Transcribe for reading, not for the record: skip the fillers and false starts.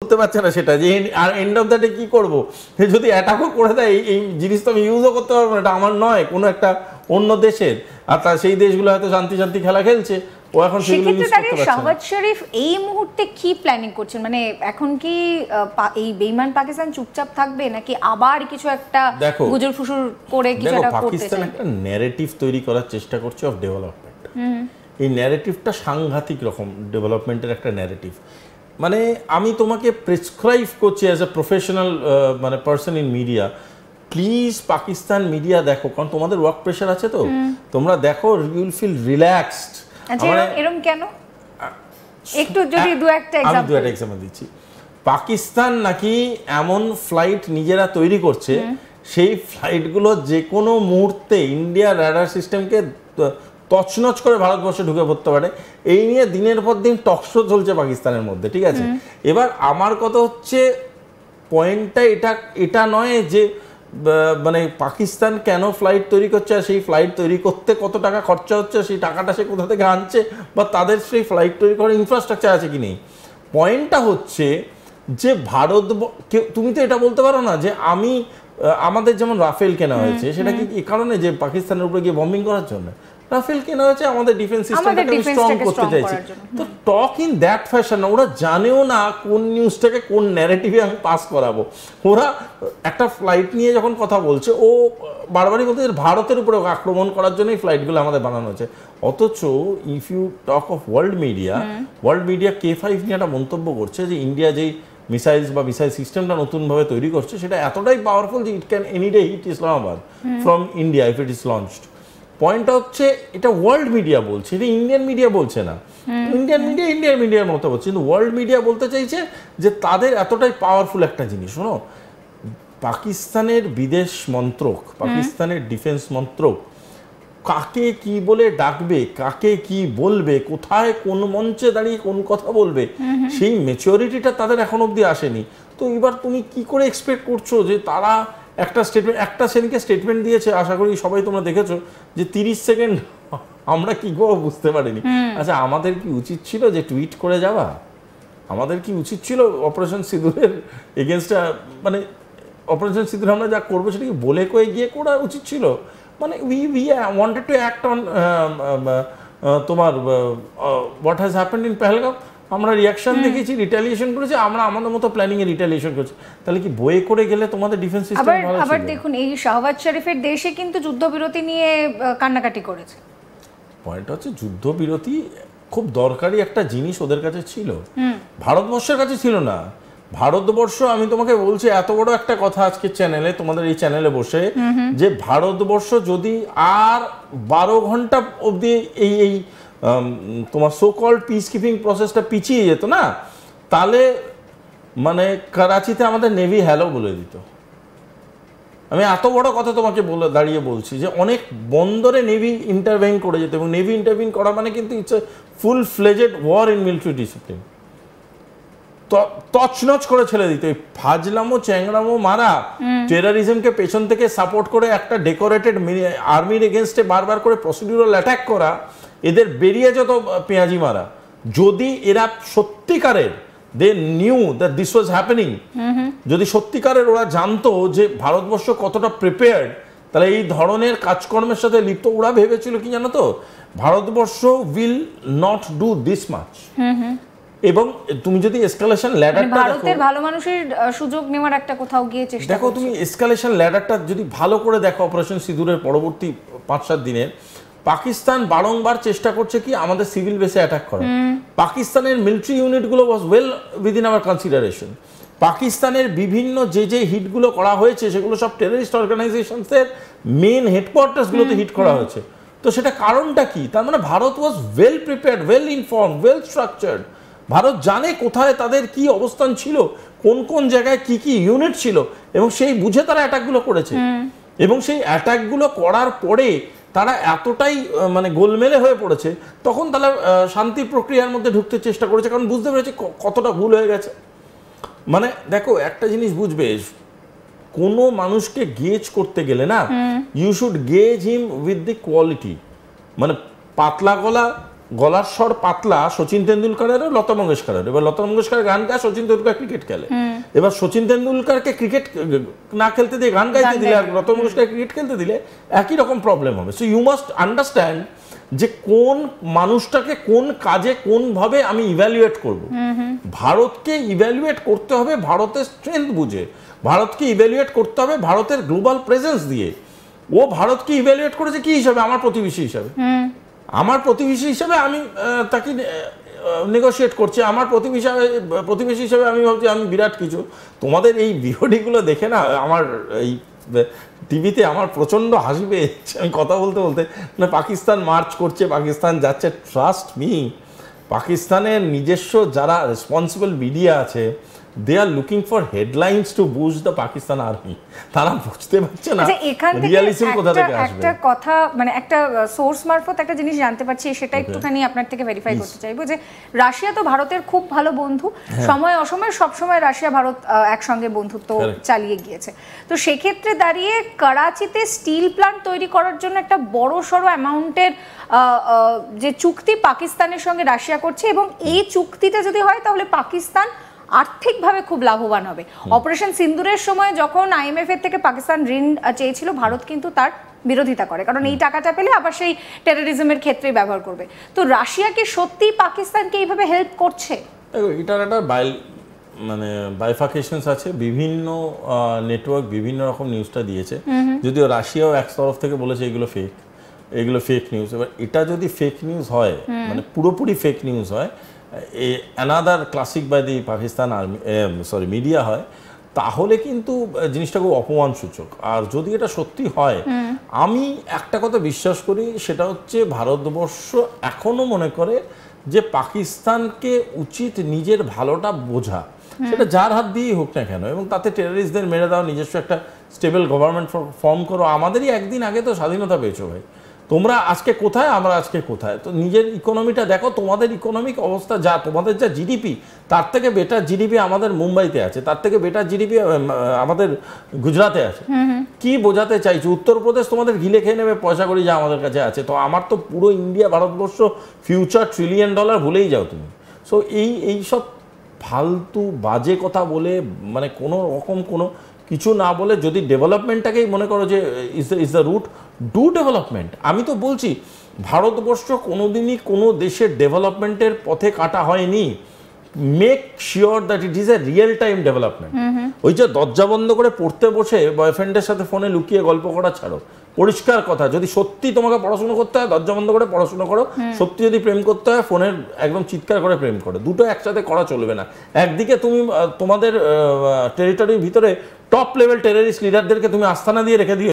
করতে পারছে না সেটা, যে আর এন্ড অফ দ্য ডে কি করবো, যদি অ্যাটাকও করে দেয় এই জিনিস তো আমি ইউজও করতে পারবো না, এটা আমার নয়, কোনো একটা অন্য দেশের, আর তার সেই দেশগুলো হয়তো শান্তি শান্তি খেলা খেলছে, ও এখন সেগুলো ইউজ করতে পারছে না। শাহবাজ শরীফ এই মুহূর্তে কি প্ল্যানিং করছেন, মানে এখন কি এই বেঈমান পাকিস্তান চুপচাপ থাকবে নাকি আবার কিছু একটা গুজর ফুসুর করে কিছু একটা করতে চায়? পাকিস্তান একটা ন্যারেটিভ তৈরি করার চেষ্টা করছে অফ ডেভেলপমেন্ট। এই ন্যারেটিভটা সাংঘাতিক রকম ডেভেলপমেন্টের একটা ন্যারেটিভ। মানে আমি তোমাকে প্রেসক্রাইব করছি অ্যাজ এ প্রফেশনাল মানে person in media, please Pakistan media দেখো, কারণ তোমাদের ওয়ার্ক প্রেশার আছে, তো তোমরা দেখো, ইউ উইল ফিল রিল্যাক্সড। এরকম কেন, একটু যদি দু একটা এক্সাম্পল দিচ্ছি। পাকিস্তান নাকি এমন ফ্লাইট নিজেরা তৈরি করছে, সেই ফ্লাইটগুলো যে কোনো মুহূর্তে ইন্ডিয়া রাডার সিস্টেমকে তছনছ করে ভারতবর্ষে ঢুকে পড়তে পারে। এই নিয়ে দিনের পর দিন টকশো চলছে পাকিস্তানের মধ্যে, ঠিক আছে? এবার আমার কথা হচ্ছে, পয়েন্টটা এটা নয় যে মানে পাকিস্তান কেন ফ্লাইট তৈরি করছে, আর সেই ফ্লাইট তৈরি করতে কত টাকা খরচা হচ্ছে, সেই টাকাটা সে কোথা থেকে আনছে, বা তাদের সেই ফ্লাইট তৈরি করার ইনফ্রাস্ট্রাকচার আছে কি নেই। পয়েন্টটা হচ্ছে যে তুমি তো এটা বলতে পারো না যে আমাদের যেমন রাফেল কেনা হয়েছে, সেটা কি এই কারণে যে পাকিস্তানের উপরে গিয়ে বম্বিং করার জন্য? রাফেল কেনা হয়েছে আমাদের ডিফেন্স সিস্টেমটাকে স্ট্রং করতে চাইছি। তো টক ইন দ্যাট ফ্যাশন, ওরা জানেও না কোন নিউজটাকে কোন ন্যারেটিভে আমি পাস করাবো। ওরা একটা ফ্লাইট নিয়ে যখন কথা বলছে, ও বারবারই বলতে ভারতের উপরে আক্রমণ করার জন্যই ফ্লাইটগুলো আমাদের বানানো হয়েছে। অথচ if you talk of world media K5 নিয়ে একটা মন্তব্য করছে যে ইন্ডিয়া যেই মিসাইলস বা মিসাইল সিস্টেমটা নতুনভাবে তৈরি করছে, সেটা এতটাই পাওয়ারফুল যে it can any day hit Islamabad from India if it is launched. পয়েন্টটা হচ্ছে এটা ওয়ার্ল্ড মিডিয়া বলছে, এটা ইন্ডিয়ান মিডিয়া বলছে না। ইন্ডিয়ান মিডিয়ার মতো বলছে, কিন্তু ওয়ার্ল্ড মিডিয়া বলতে চাইছে যে তাদের এতটাই পাওয়ারফুল একটা জিনিস। শোনো, পাকিস্তানের বিদেশ মন্ত্রক, পাকিস্তানের ডিফেন্স মন্ত্রক কাকে কি বলে ডাকবে, কাকে কি বলবে, কোথায় কোন মঞ্চে দাঁড়িয়ে কোন কথা বলবে, সেই ম্যাচুরিটিটা তাদের এখন অবধি আসেনি। তো এবার তুমি কি করে এক্সপেক্ট করছো যে তারা একটা সেদিনকে স্টেটমেন্ট দিয়েছে, আশা করি সবাই তোমরা দেখেছো, যে 30 সেকেন্ড আমরা কি গো বুঝতে পারিনি। আচ্ছা, আমাদের কি উচিত ছিল যে টুইট করে যাওয়া? আমাদের কি উচিত ছিল অপারেশন সিঁদুরের এগেনস্টে, মানে অপারেশন সিঁদুর আমরা যা করবো সেটা কি বলে কয়ে গিয়ে করা উচিত ছিল? মানে we wanted to act on তোমার what has happened in Pahalgam. আমরা রিয়াকশন দেখেছি, রিটালিয়েশন করেছি, আমরা আমাদের মতো প্ল্যানিং এ রিটালিয়েশন করছি। তাহলে কি বয়ে করে গেলে তোমাদের ডিফেন্স সিস্টেম ভালো ছিল? আবার দেখুন, এই শাহবাজ শরীফের দেশে কিন্তু যুদ্ধবিরতি নিয়ে কান্নাকাটি করেছে। পয়েন্ট হচ্ছে যুদ্ধবিরতি খুব দরকারি একটা জিনিস ওদের কাছে ছিল, ভারতবর্ষের কাছে ছিল না। ভারতবর্ষ, আমি তোমাকে বলছি এত বড় একটা কথা আজকে চ্যানেলে, তোমাদের এই চ্যানেলে বসে, যে ভারতবর্ষ যদি আর 12 ঘন্টা অবধি এই তোমার সো কল্ড পিস কিপিং প্রসেসটা পিছিয়ে যেত না, তাহলে মানে করাচিতে আমাদের নেভি হ্যালো বলে দিত। আমি এত বড় কথা তোমাকে দাঁড়িয়ে বলছি যে অনেক বন্দরে নেভি ইন্টারভেইন করে যেত, এবং নেভি ইন্টারভেইন করা মানে কিন্তু it's a full fledged war in military discipline. তছনছ করে ছেড়ে দিত। ফাজলামো চ্যাংড়ামো মারা, টেররিজমকে পেছন থেকে সাপোর্ট করে একটা ডেকোরেটেড আর্মির এগেনস্টে বারবার করে প্রসিডিউরাল অ্যাটাক করা, এদের বেরিয়ে যেত পেঁয়াজি মারা। যদি এরা সত্যিকারের they knew that this was happening, যদি সত্যিকারের ওরা জানতো যে ভারতবর্ষ কতটা প্রিপেয়ার্ড, তাহলে এই ধরনের কাজকর্মের সাথে লিপ্ত। ওরা ভেবেছিল কি জানো তো, Bharatvarsha will not do this much. এবং তুমি যদি এসকালেশন ল্যাডারটা দেখো, ভারতের ভালো মানুষের সুযোগ নেওয়ার একটা কোথাও গিয়ে চেষ্টা দেখো, তুমি এসকালেশন ল্যাডারটা যদি ভালো করে দেখো, অপারেশন সিঁদুরের পরবর্তী 5-7 দিনের পাকিস্তান বারংবার চেষ্টা করছে কি আমাদের সিভিল বেসে অ্যাটাক করা। পাকিস্তানের মিলিটারি ইউনিটগুলো was well within our consideration. পাকিস্তানের বিভিন্ন যে হিটগুলো করা হয়েছে সেগুলো সব টেররিস্ট অর্গানাইজেশনসের মেন হেডকোয়ার্টার্সগুলোতে হিট করা হয়েছে। তো সেটা কারণটা কি? তার মানে Bharat was well prepared, well informed, well structured. Bharat জানে কোথায় তাদের কি অবস্থান ছিল, কোন কোন জায়গায় কি কি ইউনিট ছিল, এবং সেই বুঝে তারা অ্যাটাকগুলো করেছে। এবং সেই অ্যাটাকগুলো করার পরে তারা এতটাই মানে গোলমেলে হয়ে পড়েছে, তখন তারা শান্তি প্রক্রিয়ার মধ্যে ঢুকতে চেষ্টা করেছে, কারণ বুঝতে পেরেছে কতটা ভুল হয়ে গেছে। মানে দেখো, একটা জিনিস বুঝবে, কোনো মানুষকে গেজ করতে গেলে না, you should gauge him with the quality. মানে পাতলা গলা গলার স্বর পাতলা সচিন তেন্ডুলকারেরও লতা মঙ্গেশকরের। এবার লতা মঙ্গেশকর গান গায়, সচিন তেন্ডুলকার ক্রিকেট খেলে। এবার সচিন তেন্ডুলকারকে ক্রিকেট না খেলতে দিয়ে গান গাইতে দিলে, আর লতা মঙ্গেশকর ক্রিকেট খেলতে দিলে একই রকম প্রবলেম হবে। সো ইউ মাস্ট আন্ডারস্ট্যান্ড যে কোন মানুষটাকে কোন কাজে কোনভাবে আমি ইভ্যালুয়েট করব। ভারতকে ইভ্যালুয়েট করতে হবে ভারতের স্ট্রেংথ বুঝে, ভারতকে ইভ্যালুয়েট করতে হবে ভারতের গ্লোবাল প্রেজেন্স দিয়ে। ও ভারতকে ইভ্যালুয়েট করেছে কি হিসাবে? আমার প্রতিবেশী হিসাবে। আমার প্রতিবেশী হিসাবে আমি তাকে নেগোশিয়েট করছি, আমার প্রতিবেশী হিসাবে আমি ভাবছি আমি বিরাট কিছু। তোমাদের এই ভিডিওগুলো দেখে না আমার এই টিভিতে আমার প্রচণ্ড হাসি পেয়েছে। আমি কথা বলতে বলতে, না পাকিস্তান মার্চ করছে, পাকিস্তান যাচ্ছে, ট্রাস্ট মি পাকিস্তানের নিজস্ব যারা রেসপন্সিবল মিডিয়া আছে, they are looking for headlines to boost the Pakistan army. তারা বুঝতে পারছে না রিয়ালিজম কোথা থেকে আসবে। একটা কথা মানে একটা সোর্স মারফত একটা জিনিস জানতে পারছি, সেটা একটুখানি আপনার থেকে ভেরিফাই করতে চাইবো যে রাশিয়া তো ভারতের খুব ভালো বন্ধু, সময় অসময়ে সবসময় রাশিয়া ভারত একসঙ্গে বন্ধুত্ব চালিয়ে গিয়েছে। তো সেক্ষেত্রে দাঁড়িয়ে করাচিতে স্টিল প্ল্যান্ট তৈরি করার জন্য একটা বড় সড়ো অ্যামাউন্টের যে চুক্তি পাকিস্তানের সঙ্গে রাশিয়া করছে, এবং এই চুক্তিটা যদি হয় তাহলে পাকিস্তান আর্থিকভাবে খুব লাভবান হবে। অপারেশন সিন্দুরের সময় যখন IMF এর থেকে পাকিস্তান ঋণ চেয়েছিল, ভারত কিন্তু তার বিরোধিতা করে, কারণ এই টাকাটা পেলে আবার সেই টেরোরিজমের ক্ষেত্রে ব্যবহার করবে। তো রাশিয়া কি সত্যি পাকিস্তানকে এইভাবে হেল্প করছে? এটার একটা মানে বাইফাকেশনস আছে, বিভিন্ন নেটওয়ার্ক বিভিন্ন রকম নিউজটা দিয়েছে, যদিও রাশিয়াও এক তরফ থেকে বলেছে এগুলো ফেক নিউজ। এবার এটা যদি ফেক নিউজ হয়, মানে পুরোপুরি ফেক নিউজ হয়, another classic by the Pakistan army media হয়, তাহলে কিন্তু জিনিসটা খুব অপমানসূচক। আর যদি এটা সত্যি হয়, আমি একটা কথা বিশ্বাস করি, সেটা হচ্ছে ভারতবর্ষ এখনো মনে করে যে পাকিস্তানকে উচিত নিজের ভালোটা বোঝা, সেটা যার হাত দিয়েই হোক না কেন, এবং তাতে টেররিস্টদের মেরে দাও, নিজস্ব একটা স্টেবল গভর্নমেন্ট ফর্ম করো। আমাদেরই একদিন আগে তো স্বাধীনতা পেয়েছো ভাই, তোমরা আজকে কোথায়, আমরা আজকে কোথায়? তো নিজের ইকোনমিটা দেখো, তোমাদের ইকোনমিক অবস্থা যা, তোমাদের যা জিডিপি, তার থেকে বেটার জিডিপি আমাদের মুম্বাইতে আছে, তার থেকে বেটার জিডিপি আমাদের গুজরাটে আছে। কি বোঝাতে চাইছি? উত্তরপ্রদেশ তোমাদের গিলে খেয়ে নেবে পয়সা করি যা আমাদের কাছে আছে। তো আমার তো পুরো ইন্ডিয়া, ভারতবর্ষ ফিউচার $1 ট্রিলিয়ন ভুলেই যাও তুমি। সো এই সব ফালতু বাজে কথা বলে, মানে কোনো রকম কোনো কিছু না বলে, যদি ডেভেলপমেন্টটাকেই মনে করো যে is the root, do development. আমি তো বলছি ভারতবর্ষ কোনোদিনই কোনো দেশের ডেভেলপমেন্টের পথে কাটা হয়নি। Make sure that it is a real time development. ওই যে দরজা বন্ধ করে পড়তে বসে বয়ফ্রেন্ডের সাথে ফোনে লুকিয়ে গল্প করা ছাড়ো। পরিষ্কার কথা, যদি সত্যি তোমাকে পড়াশোনা করতে হয়, দরজা বন্ধ করে পড়াশোনা করো। সত্যি যদি প্রেম করতে হয়, ফোনের একদম চিৎকার করে প্রেম করো। দুটো একসাথে করা চলবে না। একদিকে তুমি তোমাদের টেরিটরির ভিতরে টপ লেভেল টেররিস্ট লিডারদেরকে তুমি আস্তানা দিয়ে রেখে দিও,